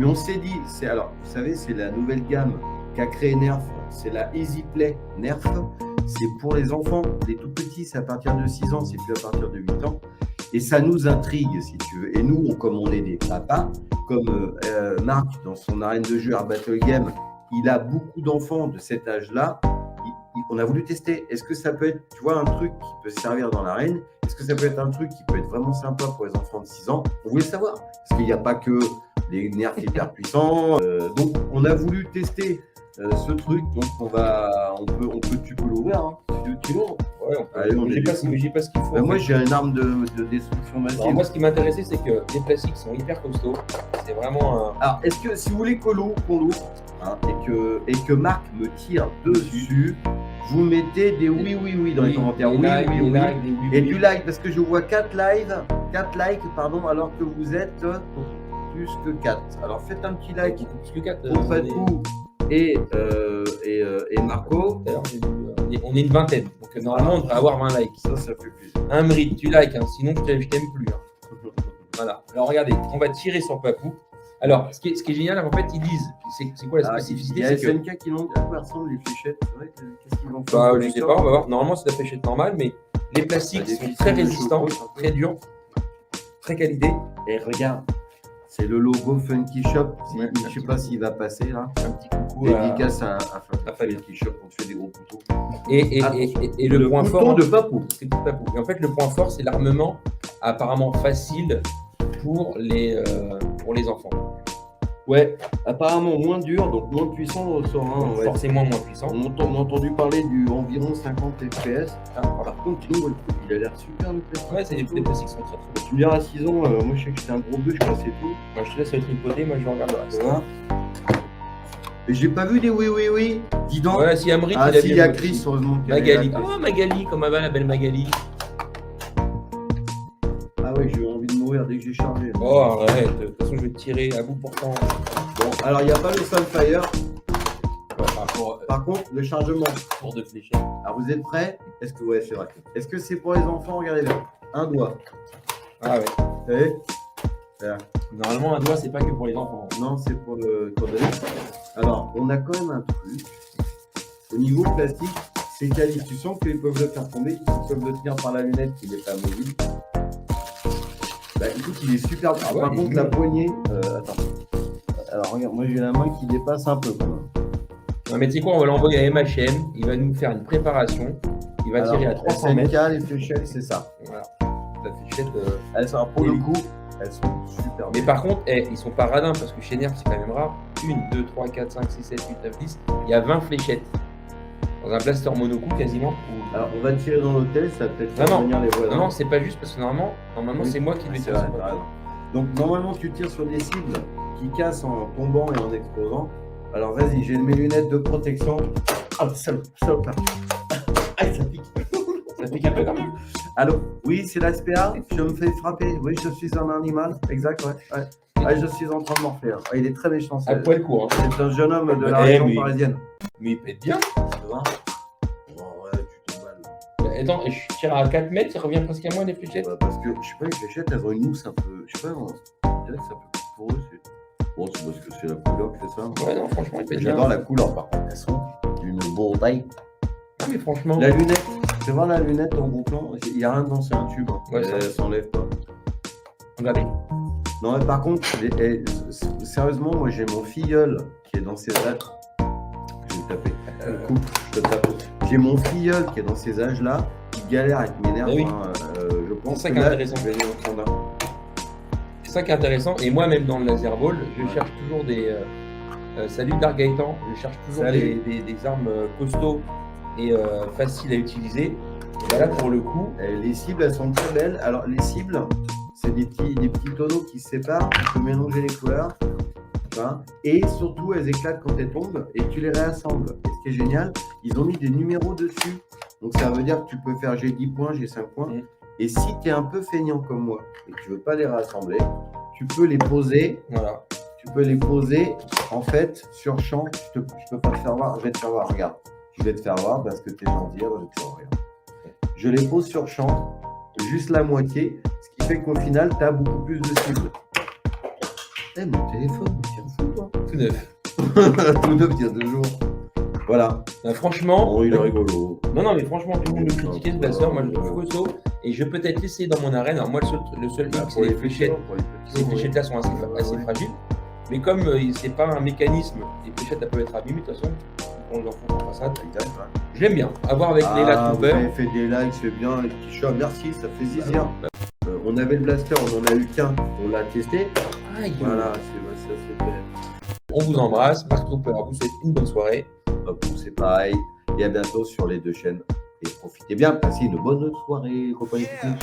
Mais on s'est dit, alors, vous savez, c'est la nouvelle gamme qu'a créé Nerf, c'est la Easy Play Nerf. C'est pour les enfants, les tout petits, c'est à partir de 6 ans, c'est plus à partir de 8 ans. Et ça nous intrigue, si tu veux. Et nous, comme on est des papas, comme Marc, dans son arène de jeu à Battle Game, il a beaucoup d'enfants de cet âge-là. On a voulu tester. Est-ce que ça peut être, tu vois, un truc qui peut servir dans l'arène? Est-ce que ça peut être un truc qui peut être vraiment sympa pour les enfants de 6 ans? On voulait savoir. Parce qu'il n'y a pas que les nerfs hyper puissants. Donc, on a voulu tester ce truc. Donc, tu peux l'ouvrir. Hein. Tu l'ouvres? Ouais, j'ai pas ce qu'il faut. Moi, j'ai une arme de destruction massive. Alors, moi, ce qui m'intéressait, c'est que les plastiques sont hyper costauds. C'est vraiment un... Alors, est-ce que si vous voulez qu'on l'ouvre, hein, et que Marc me tire dessus, vous mettez des oui dans les commentaires. Oui. Et du like, parce que je vois 4 likes, alors que vous êtes plus que 4. Alors, faites un petit like plus que 4 pour Fatou et Marco. D'ailleurs, on est une vingtaine, donc normalement on devrait avoir 20 likes. Ça fait plaisir. Un mérite, tu likes, hein, sinon je t'aime plus. Hein. Voilà. Alors regardez, on va tirer sur Papou. Alors, ce qui est génial, en fait, ils disent, c'est quoi la spécificité? Il y a SNK qui demande à quoi ressemblent les fléchettes. C'est vrai, qu'est-ce qu'ils vont faire? Je sais pas, on va voir. Normalement, c'est la fléchette normale, mais les plastiques sont très résistants, très durs, très qualité. Et regarde, c'est le logo Funky Shop. Je ne sais pas s'il va passer là. Un petit coucou dédicace à Funky Shop pour tuer des gros couteaux. Et le point fort de Papou. C'est tout Papou. Et en fait, le point fort, c'est l'armement apparemment facile pour les enfants. Ouais, apparemment moins dur, donc moins puissant le ressort. Ouais. Forcément moins puissant. On a entendu parler du environ 50 FPS. Par contre, il a l'air super le plastique. Ouais, c'est des plastiques qui sont très très. Tu me diras à 6 ans, moi je sais que j'étais un gros bœuf, je cassais tout. Moi je te laisse le tripoter, moi je regarde le reste. Voilà. Et j'ai pas vu des oui. Dis donc. Ouais, si Amrit, il y a Chris, heureusement. Magali. Oh Magali, comment va la belle Magali? Ah ouais, j'ai envie de mourir dès que j'ai chargé. Oh arrête, de toute façon je vais te tirer à bout portant. Bon, alors il n'y a pas le Sunfire. Ouais, par contre, le chargement. Pour de fléchettes. Alors vous êtes prêts? Est-ce que c'est vrai? Est-ce que c'est pour les enfants? Regardez là. Un doigt. Ah ouais. Vous savez? Voilà. Normalement un doigt c'est pas que pour les enfants. Non, c'est pour le coordonner. Alors, on a quand même un truc. Au niveau plastique, c'est quali. Tu sens qu'ils peuvent le faire tomber, ils peuvent le tenir par la lunette qui n'est pas mobile. Bah écoute, il est super. Ah ouais, par contre, la poignée. Attends. Alors regarde, moi j'ai la main qui dépasse un peu quand même. Non mais tu sais quoi, on va l'envoyer à MHM, il va nous faire une préparation, il va tirer à 300 mètres. Les fléchettes, c'est ça. Voilà. La fléchette. Elles sont pour le coup, elles sont super. Mais par contre, ils sont pas radins parce que chez Nerf c'est quand même rare. 1, 2, 3, 4, 5, 6, 7, 8, 9, 10. Il y a 20 fléchettes. Dans un blaster monocoup quasiment. Alors on va tirer dans l'hôtel, ça va peut-être faire venir les voisins. Non, c'est pas juste parce que normalement c'est moi qui vais tirer. Donc normalement tu tires sur des cibles qui cassent en tombant et en explosant. Alors vas-y, j'ai mes lunettes de protection. Ah, ça là. Ah, ça pique. Ça pique un peu quand même. Allô? Oui, c'est la SPA. Je me fais frapper. Oui, je suis un animal. Exact, ouais. Ah, je suis en train de morfler. Ah, il est très méchant. À poil court. Hein. C'est un jeune homme de la région parisienne. Mais il pète bien. Oh, ouais, tu t'emballes. Attends, je tire à 4 mètres, il revient presque à moi les fléchettes. Ouais, parce que, je sais pas, les fléchettes, elles ont une mousse un peu. Je sais pas, on dirait que ça peut pour eux. Bon, c'est parce que c'est la couleur que c'est ça. Ouais, non, franchement, il pète bien. J'adore la couleur, par contre. Elles sont d'une beauté. Ah, mais franchement. La lunette, tu vas voir la lunette en gros plan, il n'y a rien dedans, c'est un tube. Ouais, ça s'enlève pas. Regardez. Non, mais par contre, sérieusement, moi j'ai mon filleul qui est dans ses âges. Je vais taper. Je te tape. J'ai mon filleul qui est dans ces âges-là, qui galère avec mes nerfs. Oui. Je pense c'est ça qui est intéressant. Je vais aller en prendre un. C'est ça qui est intéressant. Et moi, même dans le laser ball, je cherche toujours des. Salut Dark Gaëtan, je cherche toujours des armes costauds et faciles à utiliser. Et là, pour le coup. Les cibles, elles sont très belles. Alors, les cibles, c'est des petits tonneaux qui se séparent. Tu peux mélanger les couleurs. Hein, et surtout, elles éclatent quand elles tombent et tu les réassembles. Et ce qui est génial, ils ont mis des numéros dessus. Donc, ça veut dire que tu peux faire j'ai 10 points, j'ai 5 points. Et si tu es un peu feignant comme moi et que tu ne veux pas les réassembler, tu peux les poser. Voilà. Tu peux les poser en fait sur champ. Je peux pas te faire voir. Je vais te faire voir. Regarde. Je vais te faire voir parce que tu es gentil. Je vais te faire voir. Regarde. Je les pose sur champ, juste la moitié, ce qui fait qu'au final, tu as beaucoup plus de cibles. Eh, mon téléphone, tiens, fou, Tout neuf. Tout neuf, il y a 2 jours. Voilà. Franchement. Oh, il est rigolo. Non, mais franchement, tout le monde me critiquait ce blaster. Moi, je le trouve costaud. Et je peux peut-être l'essayer dans mon arène. Alors, moi, le seul hic, c'est les fléchettes. Ces fléchettes-là sont assez fragiles. Mais comme c'est pas un mécanisme, les fléchettes, elles peuvent être abîmées de toute façon. On les enfonce en façade. Je l'aime bien. À voir avec les Trooper. Vous avez fait des likes, c'est bien. Les petits chats, merci, ça fait zizir. On avait le blaster, on en a eu qu'un. On l'a testé. Voilà, ça c'est fait. On vous embrasse. Mark Trooper, vous souhaite une bonne soirée. C'est pareil. Et à bientôt sur les 2 chaînes. Et profitez bien, passez une bonne soirée, copains et copines.